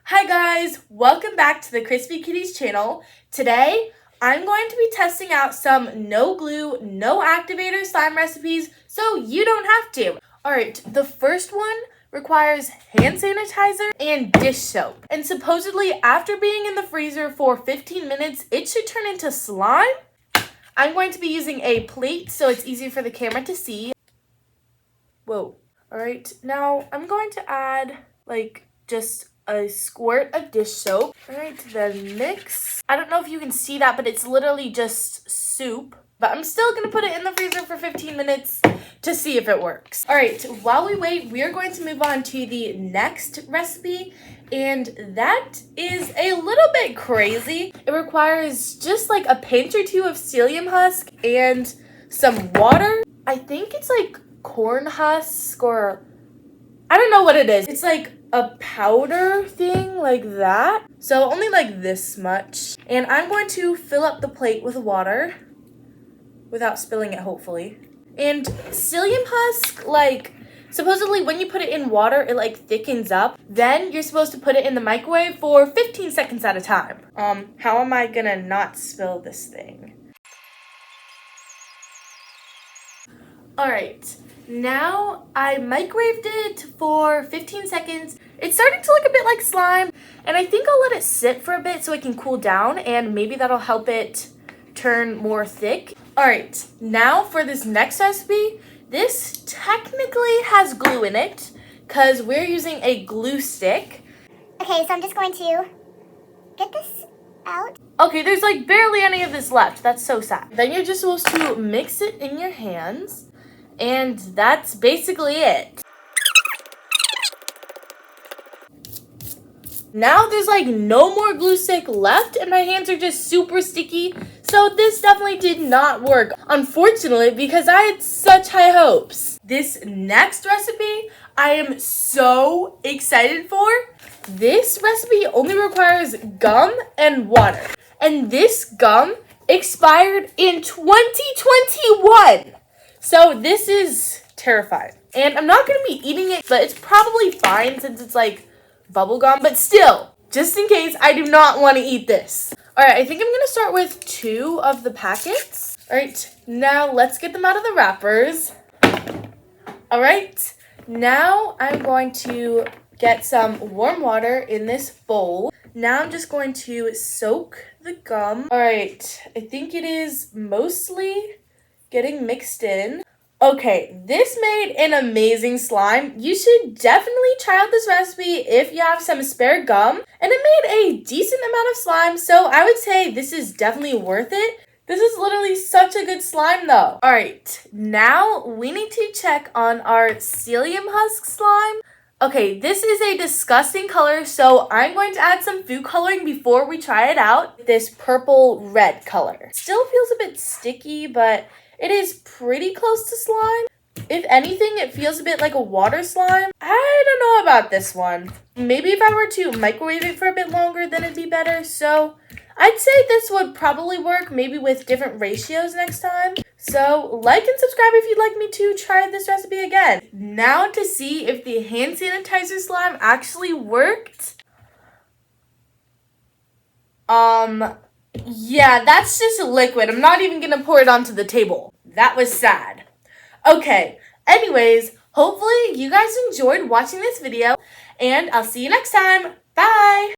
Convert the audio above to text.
Hi guys, welcome back to the Crispy Kitties channel. Today, I'm going to be testing out some no glue, no activator slime recipes so you don't have to. Alright, the first one requires hand sanitizer and dish soap. And supposedly after being in the freezer for 15 minutes, it should turn into slime. I'm going to be using a plate so it's easier for the camera to see. Whoa. Alright, now I'm going to add just a squirt of dish soap. Alright, then mix. I don't know if you can see that, but it's literally just soup. But I'm still going to put it in the freezer for 15 minutes to see if it works. Alright, while we wait, we are going to move on to the next recipe. And that is a little bit crazy. It requires just like a pinch or two of psyllium husk and some water. I think it's like corn husk or I don't know what it is. It's like a powder thing like that. So only like this much. And I'm going to fill up the plate with water without spilling it, hopefully. And psyllium husk, supposedly when you put it in water, it thickens up. Then you're supposed to put it in the microwave for 15 seconds at a time. How am I gonna not spill this thing? Alright, now I microwaved it for 15 seconds. It's starting to look a bit like slime, and I think I'll let it sit for a bit so it can cool down, and maybe that'll help it turn more thick. Alright, now for this next recipe, this technically has glue in it, because we're using a glue stick. Okay, so I'm just going to get this out. Okay, there's barely any of this left. That's so sad. Then you're just supposed to mix it in your hands. And that's basically it. Now there's no more glue stick left and my hands are just super sticky. So this definitely did not work, unfortunately, because I had such high hopes. This next recipe I am so excited for. This recipe only requires gum and water. And this gum expired in 2021. So this is terrifying. And I'm not going to be eating it, but it's probably fine since it's bubble gum. But still, just in case, I do not want to eat this. Alright, I think I'm going to start with 2 of the packets. Alright, now let's get them out of the wrappers. Alright, now I'm going to get some warm water in this bowl. Now I'm just going to soak the gum. Alright, I think it is mostly getting mixed in. Okay, this made an amazing slime. You should definitely try out this recipe if you have some spare gum. And it made a decent amount of slime, so I would say this is definitely worth it. This is literally such a good slime though. Alright, now we need to check on our psyllium husk slime. Okay, this is a disgusting color, so I'm going to add some food coloring before we try it out. This purple red color. Still feels a bit sticky, but it is pretty close to slime. If anything, it feels a bit like a water slime. I don't know about this one. Maybe if I were to microwave it for a bit longer, then it'd be better. So I'd say this would probably work, maybe with different ratios next time. So like and subscribe if you'd like me to try this recipe again. Now to see if the hand sanitizer slime actually worked. Yeah, that's just a liquid. I'm not even gonna pour it onto the table. That was sad. Okay, anyways, hopefully you guys enjoyed watching this video, and I'll see you next time. Bye!